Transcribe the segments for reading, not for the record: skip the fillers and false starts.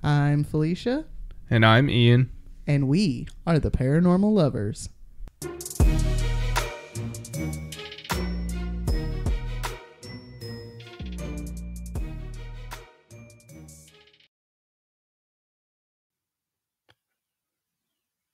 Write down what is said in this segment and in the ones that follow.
I'm Felicia. And I'm Ian. And we are the Paranormal Lovers.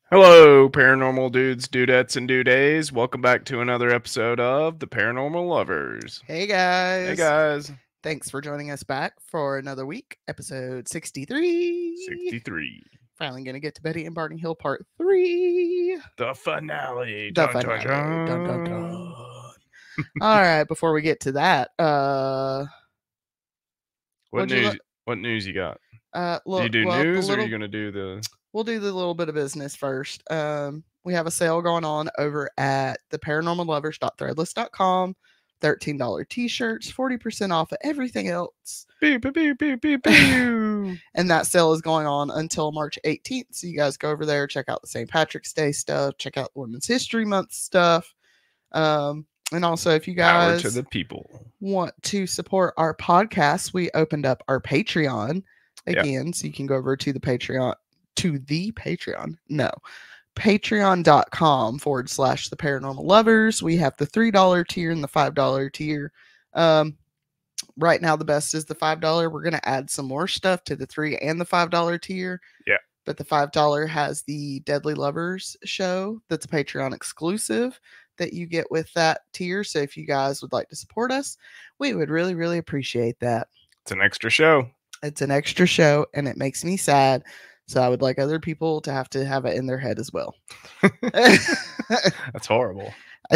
Hello, paranormal dudes, dudettes, and dudays. Welcome back to another episode of the Paranormal Lovers. Hey guys. Hey guys. Thanks for joining us back for another week, episode 63. 63. Finally going to get to Betty and Barney Hill part 3. The finale. The finale. Dun, dun, dun. All right, before we get to that, what news you got? Look, do you do news, or are you going to do We'll do the little bit of business first. We have a sale going on over at theparanormallovers.threadless.com. $13 t-shirts, 40% off of everything else. Pew, pew, pew, pew, pew, pew. And that sale is going on until March 18th. So you guys go over there, check out the St. Patrick's Day stuff, check out Women's History Month stuff. And also, if you guys Power to the people want to support our podcast, we opened up our Patreon again. So you can go over to the Patreon. Patreon.com/the Paranormal Lovers. We have the $3 tier and the $5 tier. Right now, the best is the $5. We're going to add some more stuff to the $3 and the $5 tier. Yeah. But the $5 has the Deadly Lovers show that's a Patreon exclusive that you get with that tier. So if you guys would like to support us, we would really, really appreciate that. It's an extra show. It's an extra show, and it makes me sad. So I would like other people to have it in their head as well. That's horrible.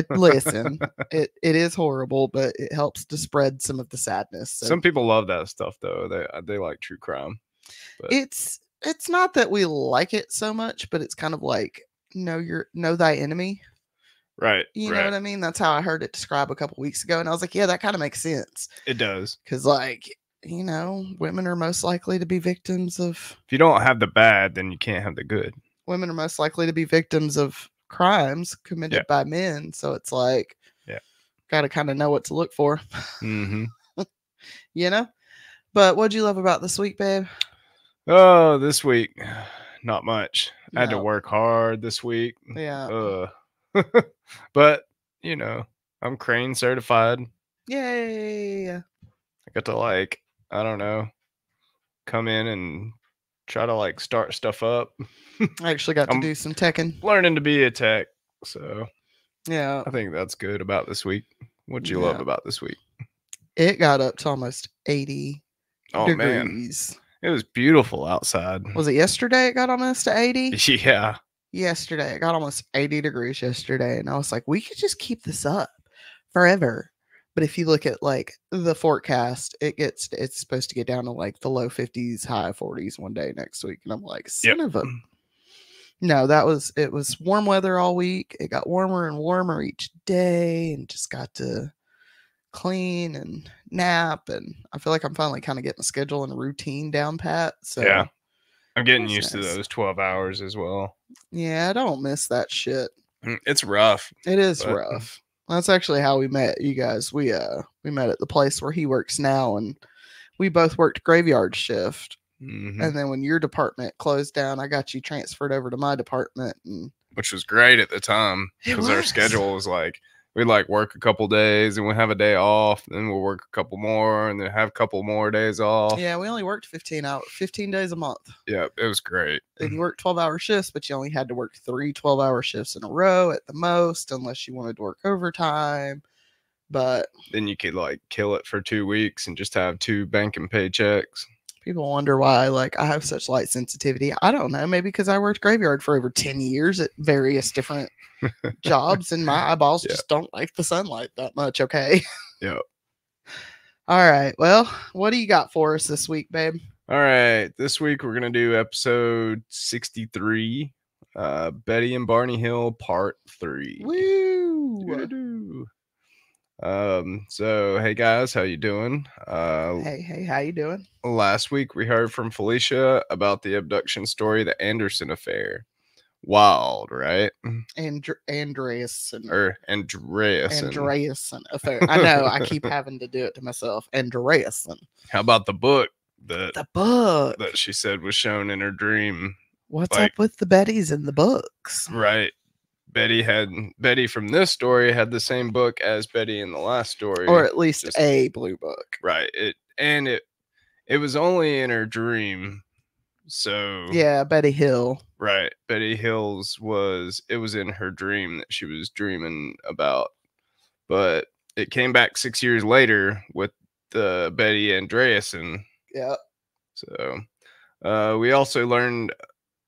Listen, it is horrible, but it helps to spread some of the sadness. So some people love that stuff, though. They like true crime. But it's not that we like it so much, but it's kind of like know thy enemy. Right. You know what I mean? That's how I heard it described a couple weeks ago. And I was like, yeah, that kind of makes sense. It does. Because women are most likely to be victims of... If you don't have the bad, then you can't have the good. Women are most likely to be victims of crimes committed by men. So it's like, got to kind of know what to look for. Mm-hmm. But what'd you love about this week, babe? Oh, this week, not much. I had to work hard this week. Yeah. But, I'm crane certified. Yay. I got to I don't know, come in and try to start stuff up. I actually got to do some teching. Learning to be a tech. So yeah, I think that's good about this week. What'd you love about this week? It got up to almost 80 degrees. Man. It was beautiful outside. Was it yesterday it got almost to 80? Yeah. Yesterday. It got almost 80 degrees yesterday. And I was like, we could just keep this up forever. But if you look at the forecast, it's supposed to get down to the low 50s, high 40s one day next week. And I'm like, son of a... No, it was warm weather all week. It got warmer and warmer each day and just got to clean and nap. And I feel like I'm finally kind of getting a schedule and a routine down pat. So yeah, I'm getting used to those 12 hours as well. Yeah, I don't miss that shit. It's rough. It is rough. That's actually how we met, you guys. We met at the place where he works now, and we both worked graveyard shift. Mm-hmm. And then when your department closed down, I got you transferred over to my department, which was great at the time because our schedule was we'd work a couple days and we'll have a day off, then we'll work a couple more and then have a couple more days off. Yeah, we only worked 15 days a month. Yeah, it was great. And you worked 12-hour shifts, but you only had to work 3 12-hour shifts in a row at the most, unless you wanted to work overtime. But then you could kill it for 2 weeks and just have 2 banking paychecks. People wonder why I have such light sensitivity. I don't know. Maybe because I worked graveyard for over 10 years at various different jobs, and my eyeballs just don't like the sunlight that much. Okay. Yeah. All right. Well, what do you got for us this week, babe? All right. This week we're going to do episode 63, Betty and Barney Hill part 3. Woo! So hey guys, how you doing? Hey, how you doing? Last week we heard from Felicia about the abduction story, the Anderson affair. Wild, right? Andreasen Andreasen affair. I know, I keep having to do it to myself. Andreasen. How about the book? that The book. that she said was shown in her dream. What's Like, up with the Bettys in the books? right. Betty from this story had the same book as Betty in the last story, Or at least just a blue book. right. It was only in her dream. So Yeah, Betty Hill. right, Betty Hill's was in her dream that she was dreaming about, but it came back 6 years later with the Betty Andreasen. Yeah. So we also learned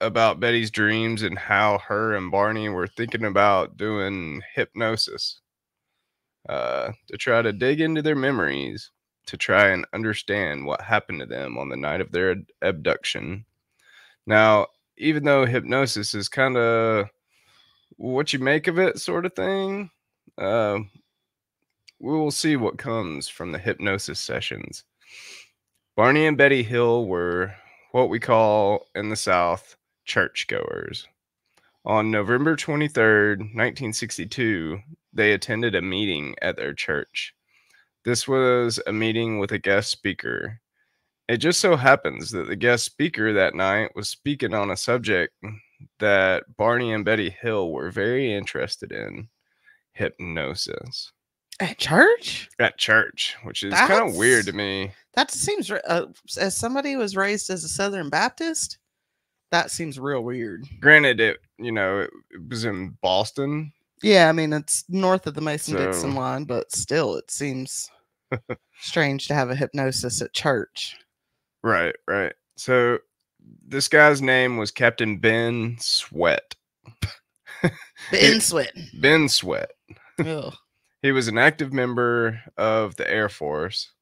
about Betty's dreams and how her and Barney were thinking about doing hypnosis to try to dig into their memories to try and understand what happened to them on the night of their abduction. Now, even though hypnosis is kind of what you make of it sort of thing, uh, we will see what comes from the hypnosis sessions. Barney and Betty Hill were what we call in the South churchgoers. On November 23rd, 1962, they attended a meeting at their church. This was a meeting with a guest speaker. It just so happens that the guest speaker that night was speaking on a subject that Barney and Betty Hill were very interested in: hypnosis. At church? At church, which is kind of weird to me. That seems, as somebody who was raised as a Southern Baptist, that seems real weird. Granted, it was in Boston. Yeah, I mean, it's north of the Mason-Dixon line, but still, it seems strange to have a hypnosis at church. Right. So this guy's name was Captain Ben Sweat. Ben Sweat. Ben Sweat. Ugh. He was an active member of the Air Force.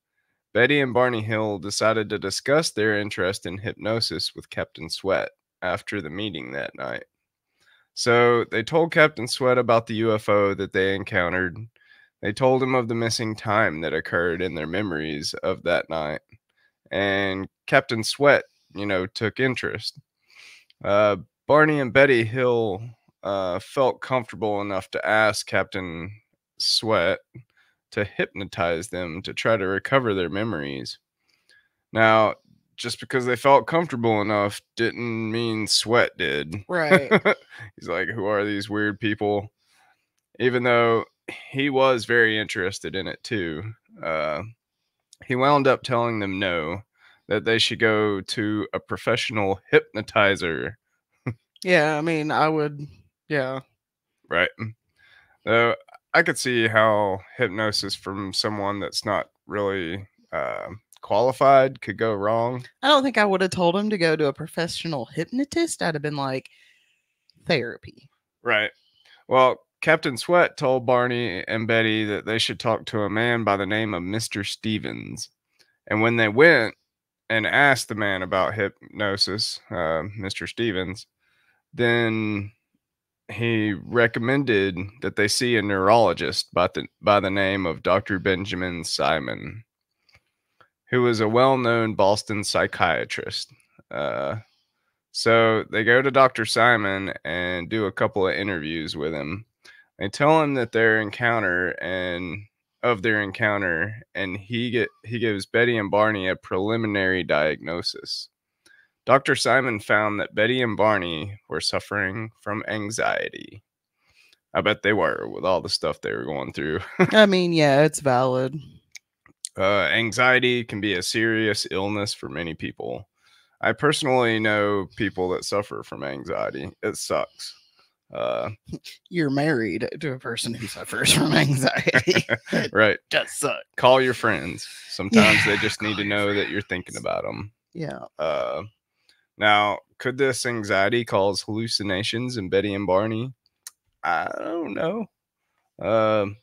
Betty and Barney Hill decided to discuss their interest in hypnosis with Captain Sweat after the meeting that night. So they told Captain Sweat about the UFO that they encountered. They told him of the missing time that occurred in their memories of that night. And Captain Sweat, took interest. Barney and Betty Hill felt comfortable enough to ask Captain Sweat to hypnotize them to try to recover their memories. Now, just because they felt comfortable enough didn't mean Sweat did. Right. He's like, who are these weird people? Even though he was very interested in it too. He wound up telling them no, that they should go to a professional hypnotizer. Yeah, I mean, I would, yeah. Right. So I could see how hypnosis from someone that's not really qualified could go wrong. I don't think I would have told him to go to a professional hypnotist. I'd have been like, therapy. Right. Well, Captain Sweat told Barney and Betty that they should talk to a man by the name of Mr. Stevens. And when they went and asked the man about hypnosis, Mr. Stevens, then he recommended that they see a neurologist by the name of Dr. Benjamin Simon, who was a well-known Boston psychiatrist. So they go to Dr. Simon and do a couple of interviews with him. They tell him that their encounter, and he gives Betty and Barney a preliminary diagnosis. Dr. Simon found that Betty and Barney were suffering from anxiety. I bet they were, with all the stuff they were going through. I mean, yeah, it's valid. Anxiety can be a serious illness for many people. I personally know people that suffer from anxiety. It sucks. You're married to a person who suffers from anxiety. Right. It does suck. Call your friends. Sometimes they just need to know that you're thinking about them. Yeah. Now, could this anxiety cause hallucinations in Betty and Barney? I don't know.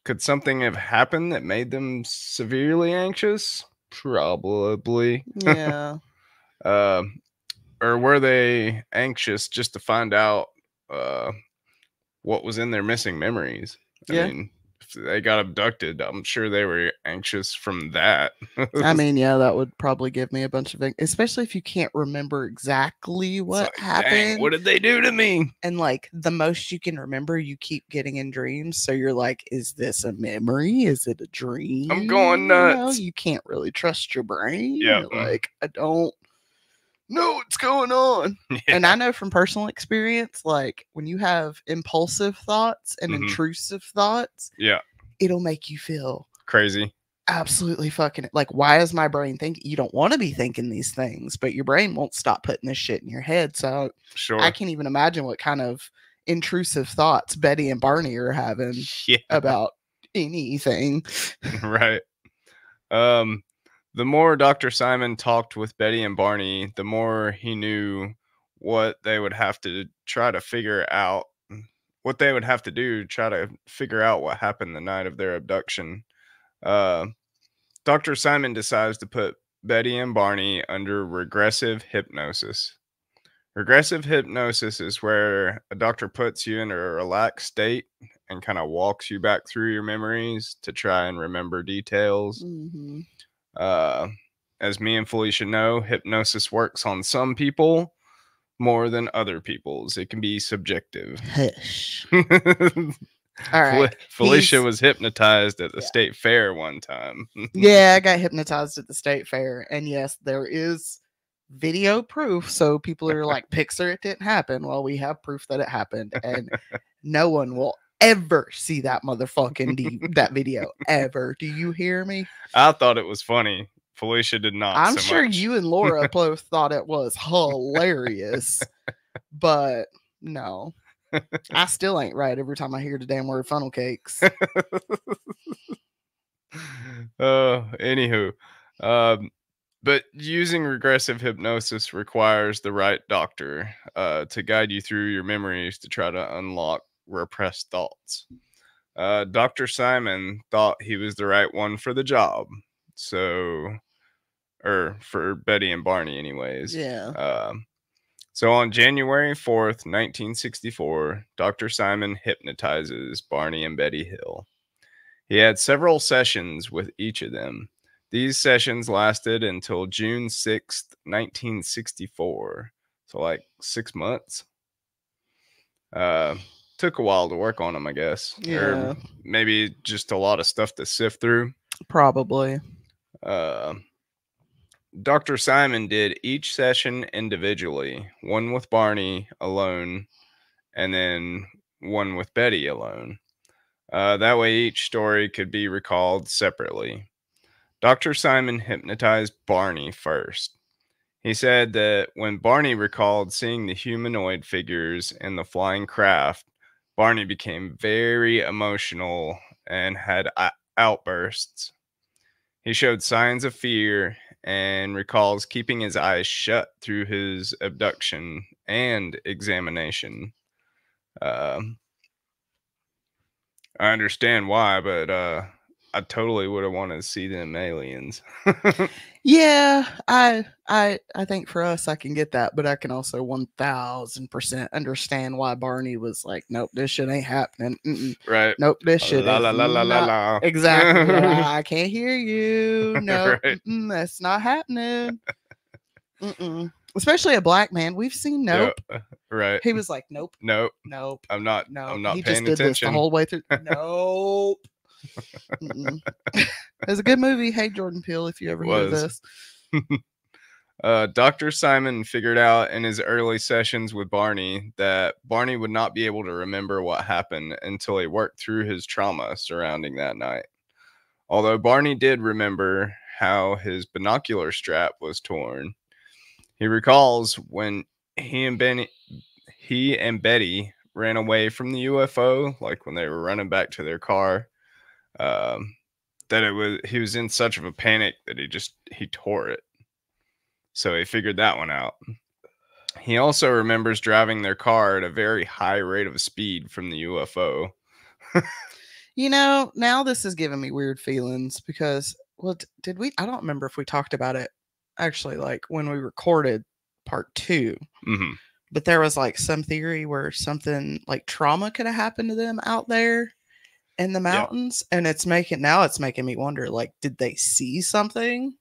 Could something have happened that made them severely anxious? Probably. Yeah. Or were they anxious just to find out what was in their missing memories? I mean, if they got abducted, I'm sure they were anxious from that. I mean, yeah, that would probably give me a bunch of, especially if you can't remember exactly what happened. Dang, what did they do to me? And like the most you can remember, you keep getting in dreams. So you're like, is this a memory? Is it a dream? I'm going nuts. You can't really trust your brain. Yep. You're like, I don't know what's going on. Yeah. And I know from personal experience, like when you have impulsive thoughts and intrusive thoughts, yeah, it'll make you feel crazy. Absolutely fucking like, why is my brain thinking? You don't want to be thinking these things, but your brain won't stop putting this shit in your head. So sure, I can't even imagine what kind of intrusive thoughts Betty and Barney are having about anything. Right. The more Dr. Simon talked with Betty and Barney, the more he knew what they would have to try to figure out, what they would have to do, try to figure out what happened the night of their abduction. Dr. Simon decides to put Betty and Barney under regressive hypnosis. Regressive hypnosis is where a doctor puts you in a relaxed state and kind of walks you back through your memories to try and remember details. Mm-hmm. As me and Felicia know, hypnosis works on some people more than other people's. It can be subjective. Hush. All right. Felicia was hypnotized at the state fair one time. Yeah, I got hypnotized at the state fair. And yes, there is video proof. So people are like, Pixar, it didn't happen. Well, we have proof that it happened. And no one will ever see that motherfucking that video ever. Do you hear me? I thought it was funny. Felicia did not. I'm sure you and Laura both thought it was hilarious. But no. I still ain't right every time I hear the damn word funnel cakes. Anywho, but using regressive hypnosis requires the right doctor to guide you through your memories to try to unlock repressed thoughts. Dr. Simon thought he was the right one for the job. So, or for Betty and Barney anyways. Yeah. So on January 4th, 1964, Dr. Simon hypnotizes Barney and Betty Hill. He had several sessions with each of them. These sessions lasted until June 6th, 1964. So like 6 months. Took a while to work on them, I guess. Yeah. Or maybe just a lot of stuff to sift through. Probably. Dr. Simon did each session individually, one with Barney alone, and then one with Betty alone. That way each story could be recalled separately. Dr. Simon hypnotized Barney first. He said that when Barney recalled seeing the humanoid figures in the flying craft, Barney became very emotional and had outbursts. He showed signs of fear and recalls keeping his eyes shut through his abduction and examination. I understand why, but I totally would have wanted to see them aliens. Yeah, I think for us I can get that, but I can also 1000% understand why Barney was like, nope, this shit ain't happening. Right. Nope, this shit la, is la, la, la, la, la. Exactly. I can't hear you. No, Right. That's not happening. Especially a black man. We've seen Nope. Yeah, right. He was like, nope. Nope. Nope. I'm not He paying just did attention this the whole way through. Nope. It was a good movie. Hey, Jordan Peele, if you ever hear this. Dr. Simon figured out in his early sessions with Barney that Barney would not be able to remember what happened until he worked through his trauma surrounding that night. Although Barney did remember how his binocular strap was torn. He recalls when he and Betty ran away from the UFO, like when they were running back to their car, that he was in such of a panic that he tore it. So he figured that one out. He also remembers driving their car at a very high rate of speed from the UFO. Now this is giving me weird feelings because, did we? I don't remember if we talked about it actually, like when we recorded part 2. Mm-hmm. But there was like some theory where something like trauma could have happened to them out there. in the mountains, and it's making me wonder, like, did they see something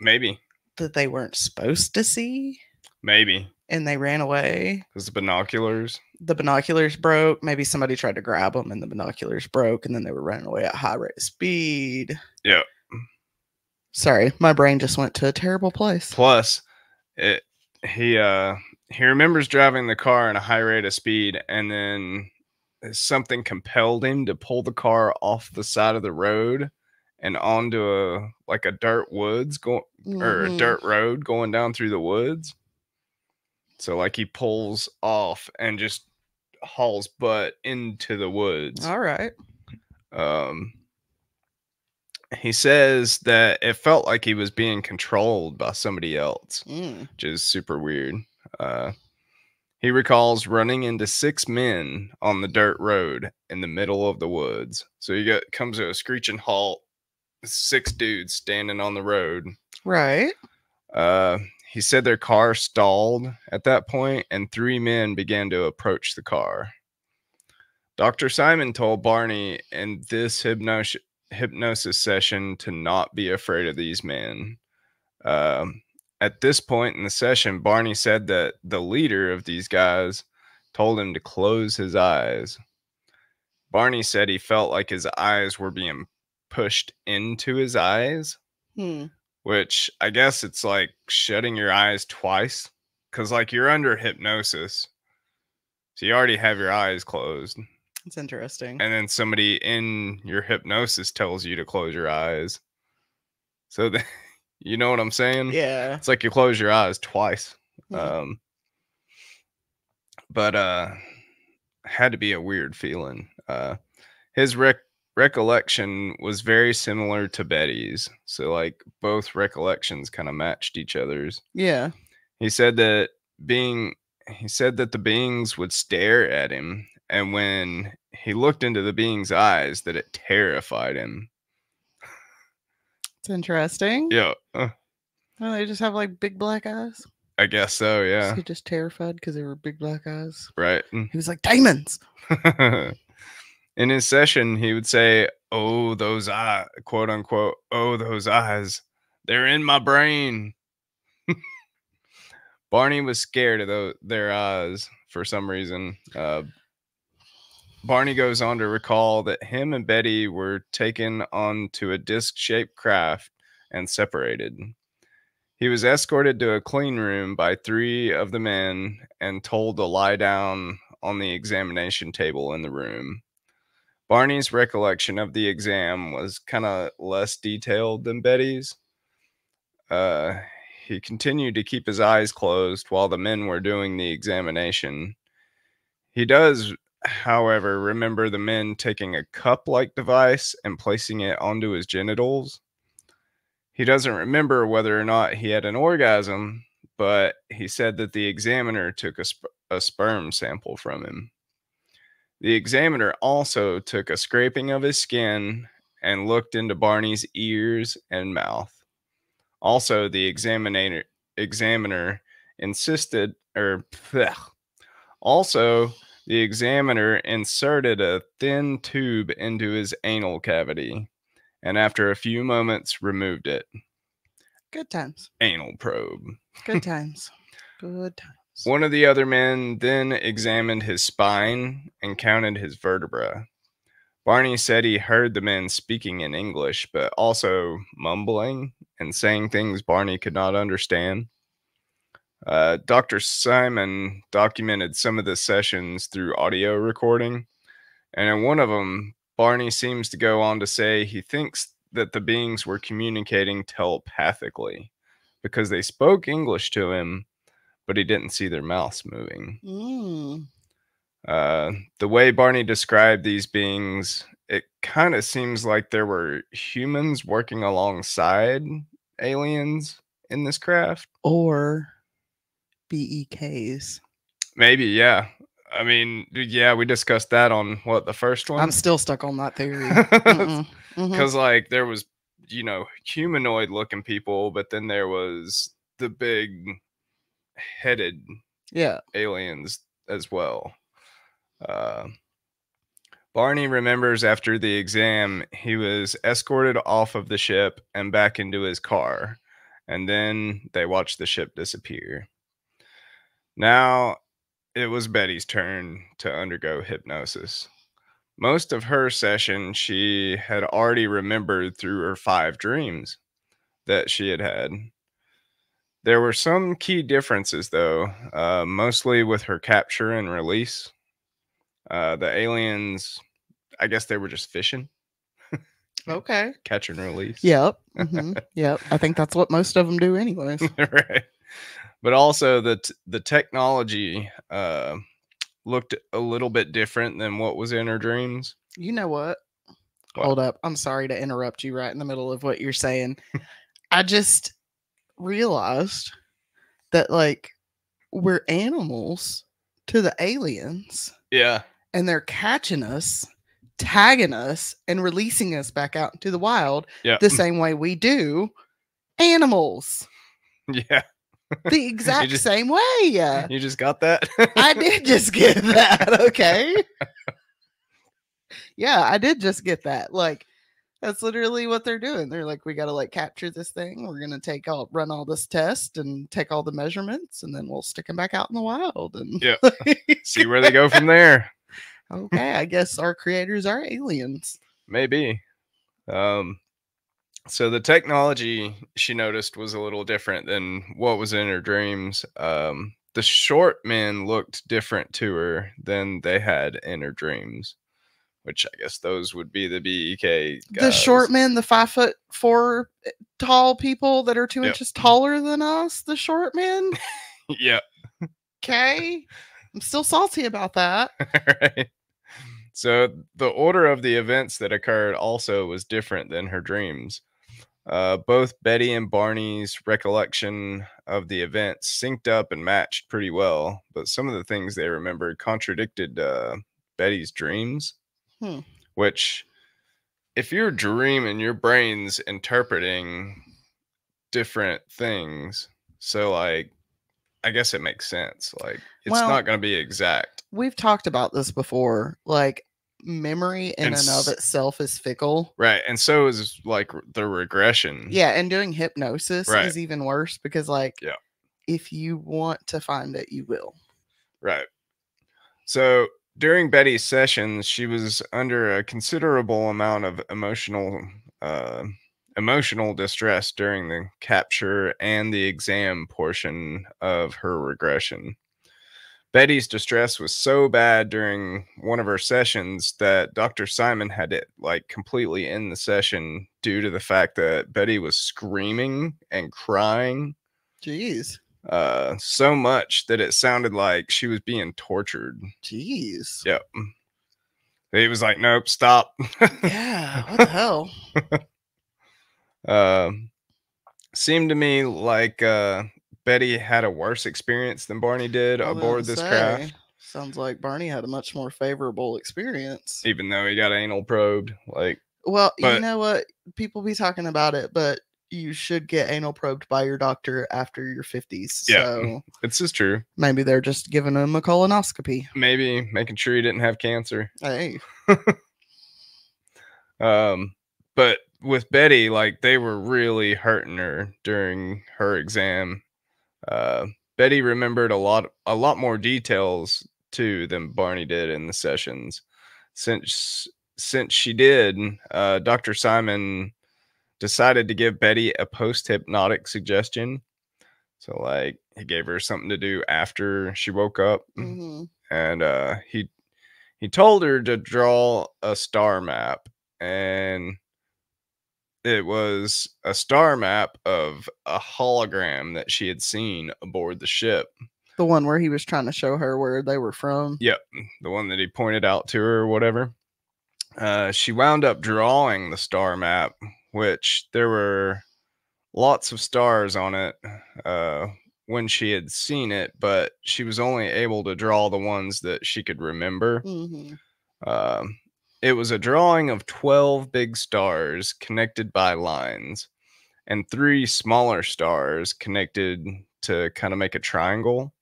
Maybe. that they weren't supposed to see? Maybe. And they ran away. Because the binoculars. The binoculars broke. Maybe somebody tried to grab them and the binoculars broke, and then they were running away at high rate of speed. Yeah. Sorry, my brain just went to a terrible place. Plus, he remembers driving the car at a high rate of speed, and then something compelled him to pull the car off the side of the road and onto a dirt woods or a dirt road going down through the woods. So like he pulls off and just hauls butt into the woods. All right. He says that it felt like he was being controlled by somebody else, which is super weird. He recalls running into 6 men on the dirt road in the middle of the woods. So he comes to a screeching halt, 6 dudes standing on the road. Right. He said their car stalled at that point, and 3 men began to approach the car. Dr. Simon told Barney in this hypnosis session to not be afraid of these men. At this point in the session, Barney said that the leader of these guys told him to close his eyes. Barney said he felt like his eyes were being pushed into his eyes, which I guess it's like shutting your eyes twice, because like you're under hypnosis, so you already have your eyes closed. It's interesting. And then somebody in your hypnosis tells you to close your eyes. So you know what I'm saying? Yeah. It's like you close your eyes twice. But had to be a weird feeling. His recollection was very similar to Betty's. So like both recollections kind of matched each other's. Yeah. He said that the beings would stare at him, and when he looked into the being's eyes, that it terrified him. It's interesting. Yeah. Well, they just have like big black eyes. I guess so, yeah. Was he just terrified because they were big black eyes? Right. He was like, demons. In his session, he would say, "Oh, those eyes," quote unquote, "oh, those eyes, they're in my brain." Barney was scared of their eyes for some reason. Barney goes on to recall that him and Betty were taken onto a disc-shaped craft and separated. He was escorted to a clean room by 3 of the men and told to lie down on the examination table in the room. Barney's recollection of the exam was kind of less detailed than Betty's. He continued to keep his eyes closed while the men were doing the examination. He does, however, remember the men taking a cup-like device and placing it onto his genitals. He doesn't remember whether or not he had an orgasm, but he said that the examiner took a sperm sample from him. The examiner also took a scraping of his skin and looked into Barney's ears and mouth. Also, the examiner inserted a thin tube into his anal cavity, and after a few moments removed it. Good times. Anal probe. Good times. Good times. One of the other men then examined his spine and counted his vertebrae. Barney said he heard the men speaking in English, but also mumbling and saying things Barney could not understand. Dr. Simon documented some of the sessions through audio recording, and in one of them, Barney seems to go on to say he thinks that the beings were communicating telepathically because they spoke English to him, but he didn't see their mouths moving. The way Barney described these beings, it kind of seems like there were humans working alongside aliens in this craft. Or BEKs. Maybe, yeah. I mean, yeah, we discussed that on what, the first one? I'm still stuck on that theory. Because like there was, you know, humanoid looking people, but then there was the big headed aliens as well. Barney remembers after the exam, he was escorted off of the ship and back into his car, and then they watched the ship disappear. Now it was Betty's turn to undergo hypnosis. Most of her session she had already remembered through her 5 dreams that she had had. There were some key differences, though, mostly with her capture and release. The aliens, I guess they were just fishing, Okay. catch and release. Yep. Yep. I think that's what most of them do, anyways. Right. But also the technology looked a little bit different than what was in her dreams. You know what? What? Hold up. I'm sorry to interrupt you right in the middle of what you're saying. I just realized that, like, we're animals to the aliens, Yeah. and they're catching us, tagging us, and releasing us back out into the wild Yeah. the same way we do animals. Yeah. The exact same way. You just got that? I did just get that. Okay. Yeah, I did just get that. Like, that's literally what they're doing. They're like, we got to like capture this thing. We're going to run all this test and take all the measurements, and then we'll stick them back out in the wild. And Yeah. See where they go from there. Okay, I guess our creators are aliens. Maybe. So the technology she noticed was a little different than what was in her dreams. The short men looked different to her than they had in her dreams, which I guess those would be the BEK guys. The short men, the 5'4" tall people that are 2 inches taller than us, the short men. Yeah. Okay. I'm still salty about that. Right. So the order of the events that occurred also was different than her dreams. Both Betty and Barney's recollection of the events synced up and matched pretty well, but some of the things they remembered contradicted Betty's dreams. Which, if you're dreaming, your brain's interpreting different things. So, like, I guess it makes sense. Like, it's not going to be exact. We've talked about this before. Like, memory in and of itself is fickle. Right. And so is, like, the regression. Yeah, and doing hypnosis is even worse because, like, if you want to find it, you will. Right. So during Betty's sessions, she was under a considerable amount of emotional distress during the capture and the exam portion of her regression. Betty's distress was so bad during one of her sessions that Dr. Simon had to like completely end the session due to the fact that Betty was screaming and crying. Jeez. So much that it sounded like she was being tortured. Jeez. Yep. He was like, nope, stop. Yeah, what the hell? Seemed to me like Betty had a worse experience than Barney did aboard this craft. Sounds like Barney had a much more favorable experience. Even though he got anal probed. Like, well, you know what? People be talking about it, but you should get anal probed by your doctor after your 50s. Yeah, so this is true. Maybe they're just giving him a colonoscopy. Maybe making sure he didn't have cancer. Hey. But with Betty, like, they were really hurting her during her exam. Betty remembered a lot more details too than Barney did in the sessions. Since she did, Dr. Simon decided to give Betty a post-hypnotic suggestion. So, like, he gave her something to do after she woke up. And he told her to draw a star map, and it was a star map of a hologram that she had seen aboard the ship. The one where he was trying to show her where they were from? Yep, the one that he pointed out to her or whatever. She wound up drawing the star map, which there were lots of stars on it when she had seen it, but she was only able to draw the ones that she could remember. It was a drawing of 12 big stars connected by lines and 3 smaller stars connected to kind of make a triangle.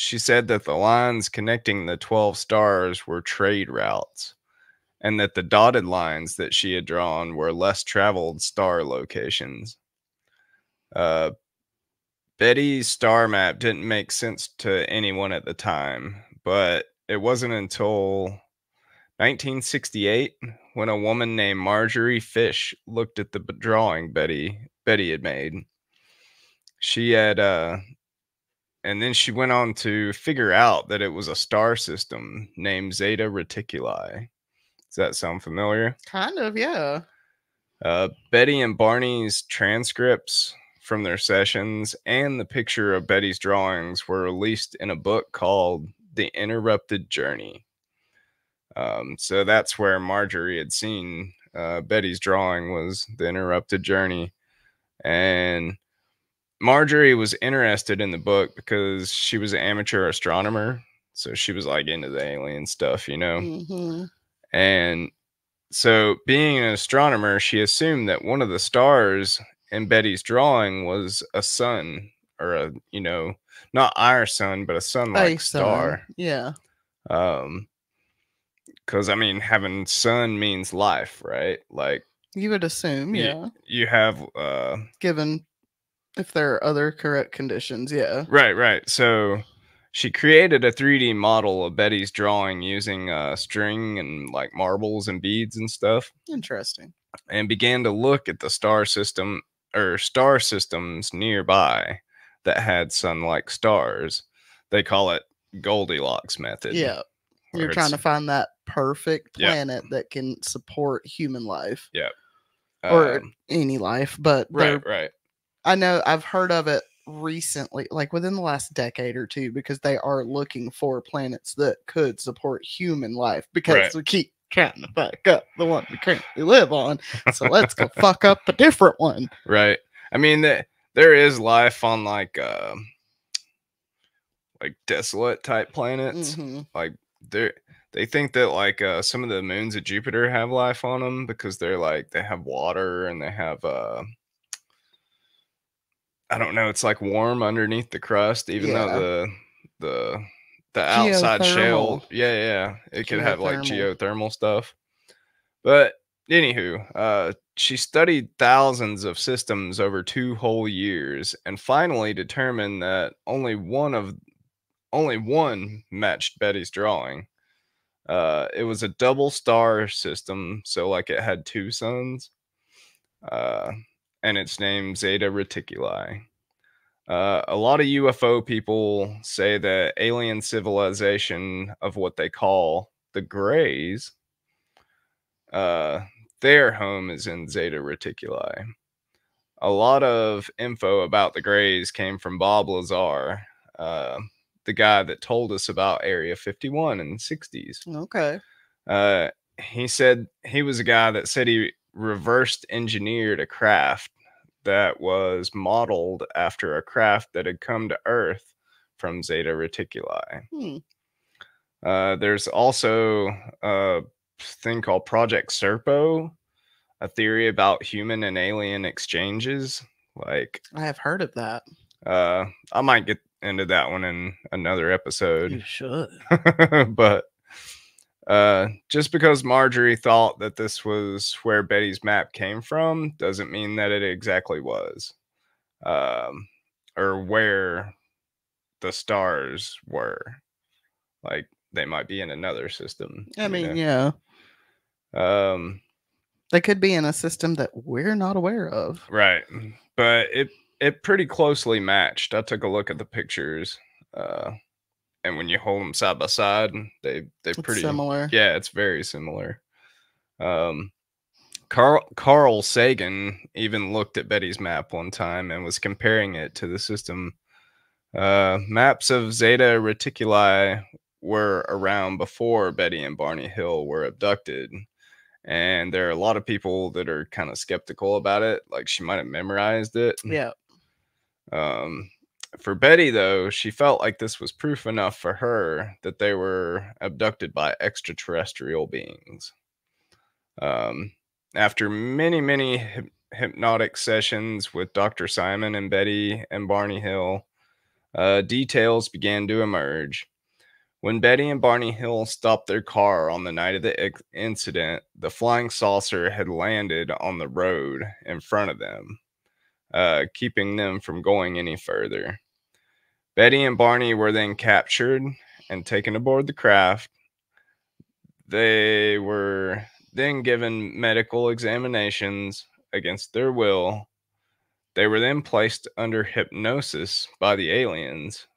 she said that the lines connecting the 12 stars were trade routes, and that the dotted lines that she had drawn were less traveled star locations. Uh, Betty's star map didn't make sense to anyone at the time, but it wasn't until 1968 when a woman named Marjorie Fish looked at the drawing Betty had made. She had and then she went on to figure out that it was a star system named Zeta Reticuli. Does that sound familiar? Kind of, yeah. Betty and Barney's transcripts from their sessions and the picture of Betty's drawings were released in a book called The Interrupted Journey. So that's where Marjorie had seen Betty's drawing, was The Interrupted Journey. And Marjorie was interested in the book because she was an amateur astronomer. So she was like into the alien stuff, you know? Mm-hmm. And so being an astronomer, she assumed that one of the stars in Betty's drawing was a sun, or a, you know, not our sun, but a sun-like star. Yeah. Because I mean, having sun means life, right? Like, you would assume, yeah. You have given if there are other correct conditions, yeah. Right. So she created a 3D model of Betty's drawing using string and like marbles and beads and stuff. Interesting. And began to look at the star system or star systems nearby that had sun-like stars. They call it Goldilocks method. Yeah. You're trying to find that perfect planet that can support human life. Yeah. Or any life, but right. I know I've heard of it recently, like within the last decade or two, because they are looking for planets that could support human life, because we keep trying to fuck up the one we currently live on. So let's go fuck up a different one. Right. I mean, there is life on like desolate type planets. Mm-hmm. Like they think that like some of the moons of Jupiter have life on them because they're like, they have water and they have I don't know, it's like warm underneath the crust, even though the outside shell, it could have like geothermal stuff. But anywho, she studied thousands of systems over 2 whole years and finally determined that only one matched Betty's drawing. It was a double star system, so like it had 2 suns. And it's named Zeta Reticuli. A lot of UFO people say that alien civilization of what they call the Greys, their home is in Zeta Reticuli. A lot of info about the Greys came from Bob Lazar, the guy that told us about Area 51 in the 60s. Okay. He said he was a guy that said he reversed engineered a craft that was modeled after a craft that had come to Earth from Zeta Reticuli. There's also a thing called Project Serpo, a theory about human and alien exchanges. Like, I have heard of that. I might get into that one in another episode. You should. But just because Marjorie thought that this was where Betty's map came from doesn't mean that it exactly was, or where the stars were. Like, they might be in another system. I mean, yeah. They could be in a system that we're not aware of. Right. But it pretty closely matched. I took a look at the pictures. And when you hold them side by side, they're pretty similar. Yeah, it's very similar. Carl Sagan even looked at Betty's map one time and was comparing it to the system. Maps of Zeta Reticuli were around before Betty and Barney Hill were abducted. And there are a lot of people that are kind of skeptical about it. Like, she might have memorized it. Yeah. For Betty, though, she felt like this was proof enough for her that they were abducted by extraterrestrial beings. After many hypnotic sessions with Dr. Simon and Betty and Barney Hill, Details began to emerge. When Betty and Barney Hill stopped their car on the night of the incident, the flying saucer had landed on the road in front of them, keeping them from going any further. Betty and Barney were then captured and taken aboard the craft. They were then given medical examinations against their will. They were then placed under hypnosis by the aliens,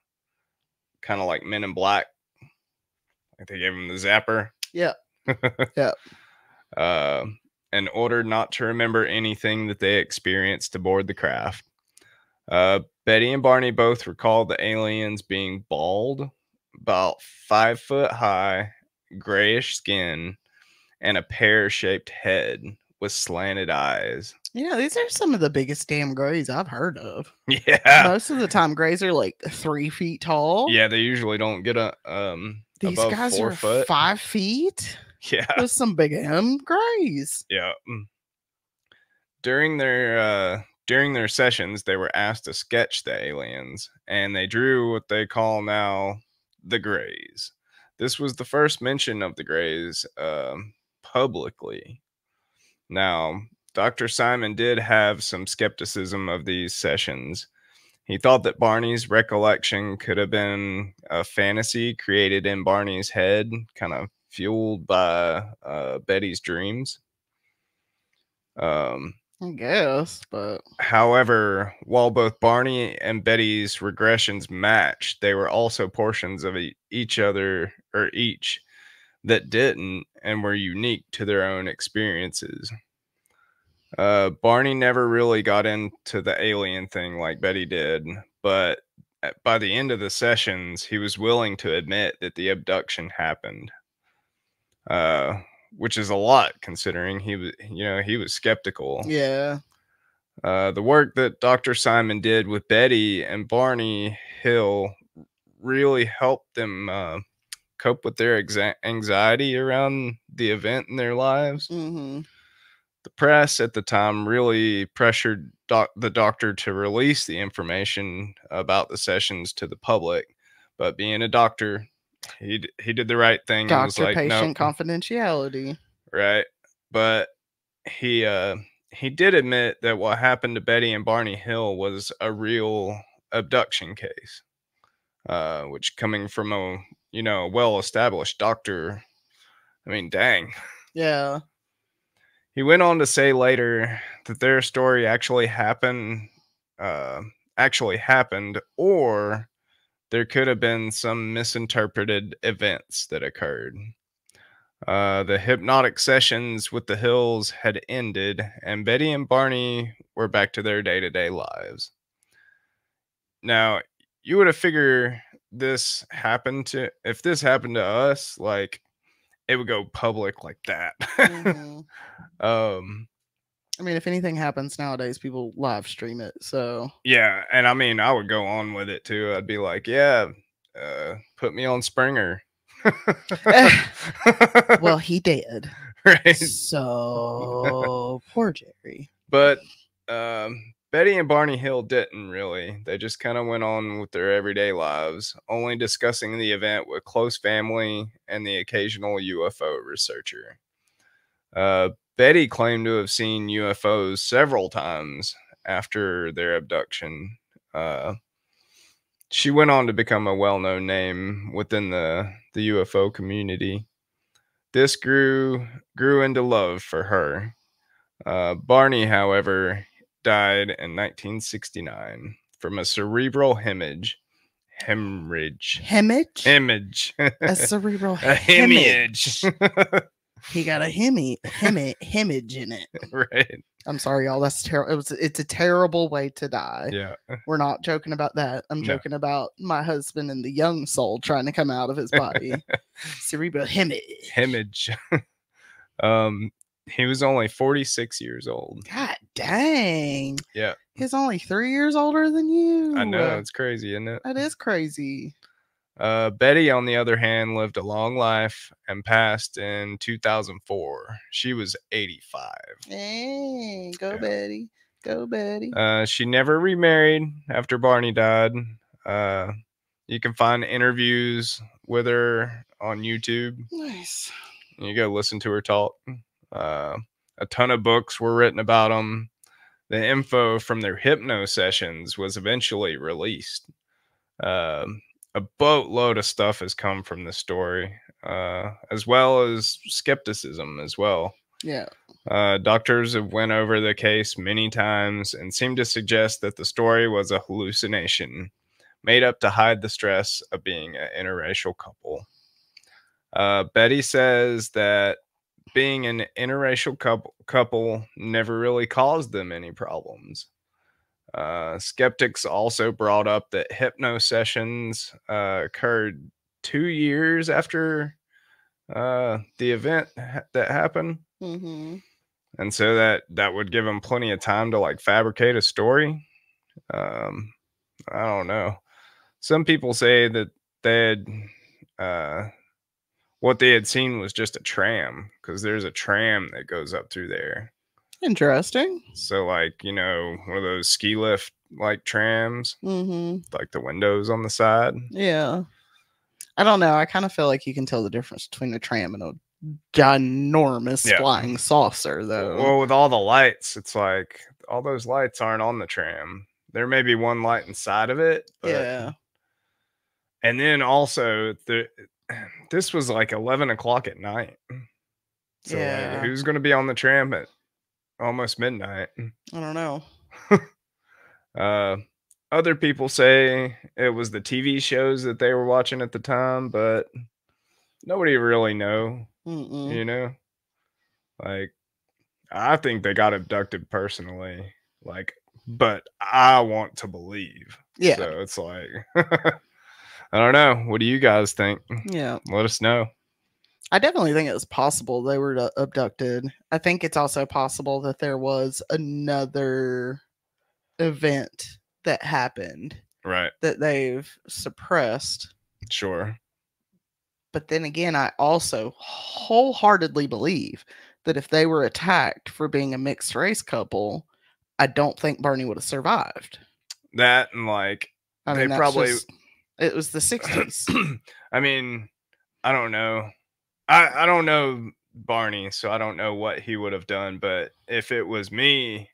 kind of like Men in Black. Like they gave them the zapper. Yeah. Yeah. In order not to remember anything that they experienced aboard the craft. Betty and Barney both recalled the aliens being bald, about 5 foot high, grayish skin, and a pear-shaped head with slanted eyes. Yeah, these are some of the biggest damn grays I've heard of. Yeah. Most of the time, grays are like 3 feet tall. Yeah, they usually don't get These above guys 4 are foot. 5 feet. Yeah. There's some big M grays. Yeah. During their sessions, they were asked to sketch the aliens, and they drew what they call now the Greys. This was the first mention of the Greys publicly. Now, Dr. Simon did have some skepticism of these sessions. He thought that Barney's recollection could have been a fantasy created in Barney's head, kind of fueled by Betty's dreams. I guess, but However, while both Barney and Betty's regressions matched, they were also portions of each that didn't and were unique to their own experiences. Barney never really got into the alien thing like Betty did, but by the end of the sessions, he was willing to admit that the abduction happened. Which is a lot considering he was skeptical. yeah. The work that Dr. Simon did with Betty and Barney Hill really helped them cope with their anxiety around the event in their lives. Mm-hmm. The press at the time really pressured the doctor to release the information about the sessions to the public, but being a doctor, he did the right thing. Doctor-patient confidentiality. Right, but he did admit that what happened to Betty and Barney Hill was a real abduction case, which coming from a well-established doctor, I mean, dang. Yeah. He went on to say later that their story actually happened, or there could have been some misinterpreted events that occurred. The hypnotic sessions with the Hills had ended, and Betty and Barney were back to their day-to-day lives. Now, you would have figured if this happened to us, like, it would go public like that. Mm-hmm. I mean, if anything happens nowadays, people live stream it. So yeah, and I mean, I would go on with it too. I'd be like, yeah, put me on Springer. Well, he did. Right. So poor Jerry. But Betty and Barney Hill didn't really. They just kind of went on with their everyday lives, only discussing the event with close family and the occasional UFO researcher. Betty claimed to have seen UFOs several times after their abduction. She went on to become a well-known name within the UFO community. This grew into love for her. Barney, however, died in 1969 from a cerebral hemorrhage. Hemorrhage? A cerebral hemorrhage. He got a hemorrhage in it. Right. I'm sorry, y'all. That's terrible. It's a terrible way to die. Yeah. We're not joking about that. I'm joking about my husband and the young soul trying to come out of his body. Cerebral hemorrhage. He was only 46 years old. God dang. Yeah. He's only 3 years older than you. I know. It's crazy, isn't it? That is crazy. Betty, on the other hand, lived a long life and passed in 2004. She was 85. Hey, go Betty. Go Betty. She never remarried after Barney died. You can find interviews with her on YouTube. Nice. You go listen to her talk. A ton of books were written about them. The info from their hypno sessions was eventually released. A boatload of stuff has come from the story, as well as skepticism as well. Yeah. Doctors have went over the case many times and seem to suggest that the story was a hallucination made up to hide the stress of being an interracial couple. Betty says that being an interracial couple never really caused them any problems. Skeptics also brought up that hypno sessions occurred 2 years after the event that happened. Mm-hmm. And so that would give them plenty of time to like fabricate a story. I don't know. Some people say that what they had seen was just a tram, because there's a tram that goes up through there. Interesting. So like, one of those ski lift like trams, like the windows on the side. Yeah. I don't know. I kind of feel like you can tell the difference between a tram and a ginormous flying saucer, though. Well, with all the lights, it's like all those lights aren't on the tram. There may be one light inside of it, but yeah. And then also this was like 11 o'clock at night. So like, who's going to be on the tram at almost midnight? I don't know. Other people say it was the TV shows that they were watching at the time, but nobody really know. Like, I think they got abducted personally, like, but I want to believe. Yeah. So it's like, I don't know. What do you guys think? Yeah. Let us know. I definitely think it's possible they were abducted. I think it's also possible that there was another event that happened. Right. That they've suppressed. Sure. But then again, I also wholeheartedly believe that if they were attacked for being a mixed race couple, I don't think Barney would have survived. That and like, I mean, it was the 60s. I mean, I don't know. I don't know Barney, so I don't know what he would have done. But if it was me,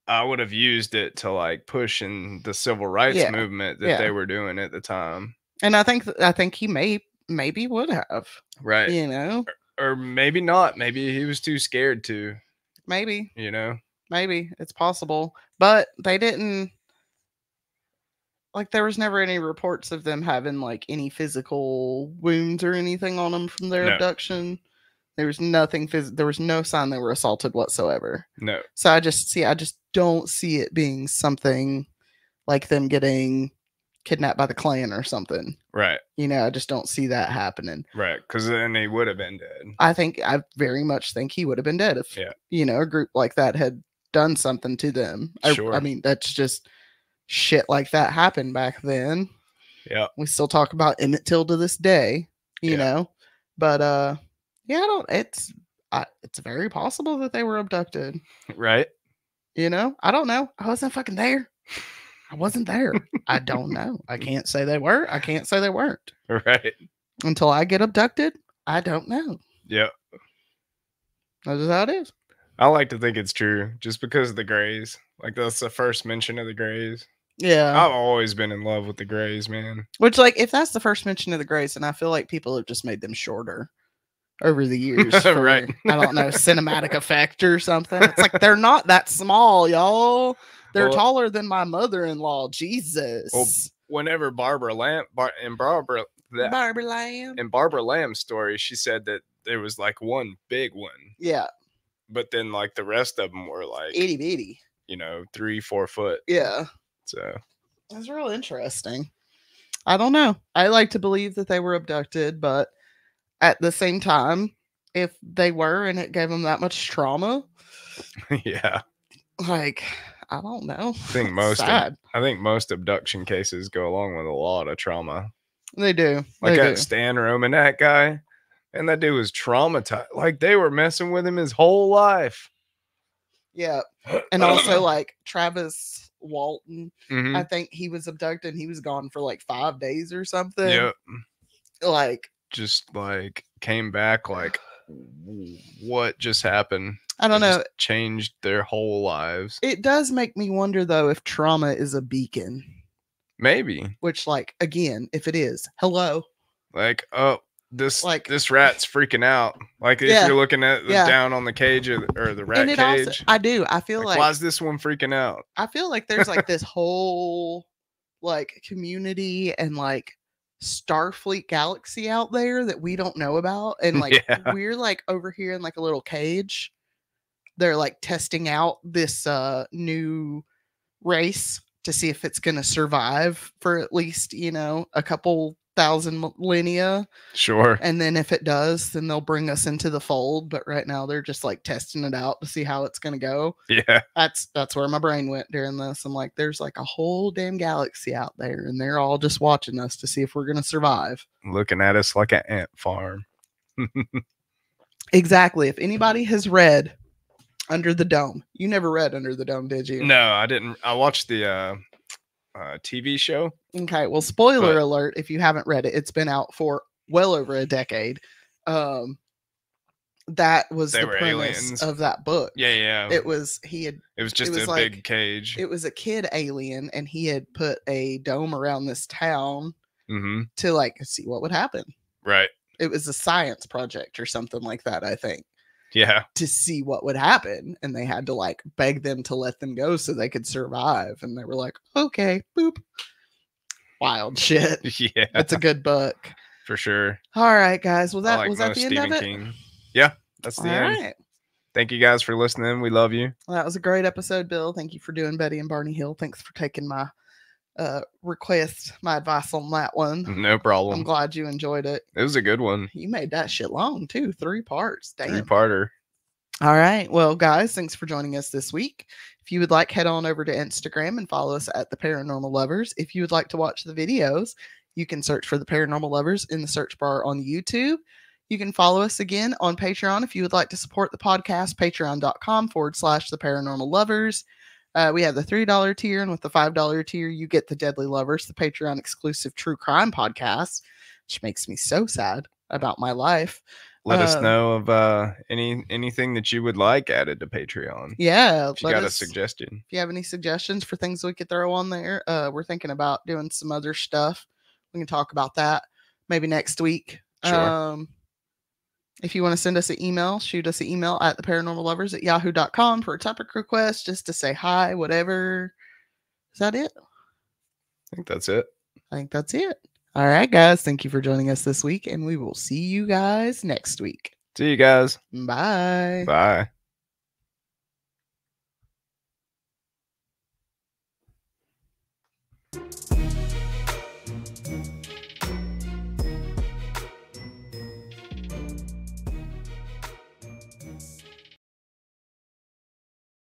I would have used it to like push in the civil rights movement that they were doing at the time. And I think he maybe would have. Right. Or maybe not. Maybe he was too scared to. Maybe. Maybe. It's possible. But they didn't. Like, there was never any reports of them having, like, any physical wounds or anything on them from their abduction. There was nothing there was no sign they were assaulted whatsoever. No. So I just don't see it being something like them getting kidnapped by the Klan or something. Right. I just don't see that happening. Right. Because then he would have been dead. I very much think he would have been dead if, a group like that had done something to them. Sure. I mean, that's just... shit like that happened back then. Yeah. We still talk about Emmett Till to this day, you know. But it's very possible that they were abducted. Right. I don't know. I wasn't fucking there. I wasn't there. I don't know. I can't say they were. I can't say they weren't. Right. Until I get abducted, I don't know. Yeah. That's just how it is. I like to think it's true just because of the Greys. Like, that's the first mention of the Greys. Yeah. I've always been in love with the Greys, man. Which, like, if that's the first mention of the Greys, then I feel like people have just made them shorter over the years. For, right. I don't know, cinematic effect or something. It's like, they're not that small, y'all. They're taller than my mother-in-law. Jesus. Well, whenever Barbara Lamb's story, she said that there was like one big one. Yeah. But then like the rest of them were like itty bitty. 3-4 foot. Yeah. So that's real interesting. I don't know. I like to believe that they were abducted, but at the same time, if they were and it gave them that much trauma, yeah. Like, I don't know. I think most abduction cases go along with a lot of trauma. They do. Like that Stan Romanek guy. And that dude was traumatized. Like, they were messing with him his whole life. Yeah. And also, like, Travis Walton. Mhm. I think he was abducted and he was gone for like 5 days or something. Yep. Like, just like came back like what just happened? I don't It know. just changed their whole lives. It does make me wonder though if trauma is a beacon. Maybe. Which, like, again, if it is, hello. Like, oh, this Like, this rat's freaking out. Like if Yeah, you're looking at the yeah. down on the cage or the rat and it cage. also, I do. I feel like why is this one freaking out? I feel like there's like this whole like community and like Starfleet galaxy out there that we don't know about, and like Yeah. we're like over here in like a little cage. They're like testing out this new race to see if it's going to survive for at least, you know, a couple thousand millennia. Sure. And then if it does, then they'll bring us into the fold. But right now they're just like testing it out to see how it's going to go. Yeah. That's where my brain went during this. I'm like, there's like a whole damn galaxy out there and they're all just watching us to see if we're going to survive. Looking at us like an ant farm. Exactly. If anybody has read Under the Dome, you never read Under the Dome, did you? No, I didn't. I watched the TV show. Okay, well, spoiler alert, if you haven't read it, it's been out for well over a decade. That was the premise aliens. Of that book. Yeah. It was just a like, big cage. It was a kid alien, and he had put a dome around this town to like see what would happen. Right. It was a science project or something like that, I think. Yeah. To see what would happen. And they had to like beg them to let them go so they could survive. And they were like, okay, boop. Wild shit. Yeah. It's a good book. For sure. All right, guys. Well, that like was that the end of it? King. Yeah, that's the end. Right. Thank you guys for listening. We love you. Well, that was a great episode, Bill. Thank you for doing Betty and Barney Hill. Thanks for taking my request, my advice on that one. No problem. I'm glad you enjoyed it. It was a good one. You made that shit long too. 3 parts. Damn. 3-parter. All right. Well, guys, thanks for joining us this week. If you would like, head on over to Instagram and follow us at The Paranormal Lovers. If you would like to watch the videos, you can search for The Paranormal Lovers in the search bar on YouTube. You can follow us again on Patreon if you would like to support the podcast, patreon.com/The Paranormal Lovers. We have the $3 tier, and with the $5 tier, you get the Deadly Lovers, the Patreon exclusive true crime podcast, which makes me so sad about my life. Let us know of anything that you would like added to Patreon. Yeah. If you got a suggestion. If you have any suggestions for things we could throw on there, we're thinking about doing some other stuff. We can talk about that maybe next week. Sure. If you want to send us an email, shoot us an email at theparanormallovers@yahoo.com for a topic request, just to say hi, whatever. Is that it? I think that's it. All right, guys. Thank you for joining us this week, and we will see you guys next week. See you guys. Bye. Bye.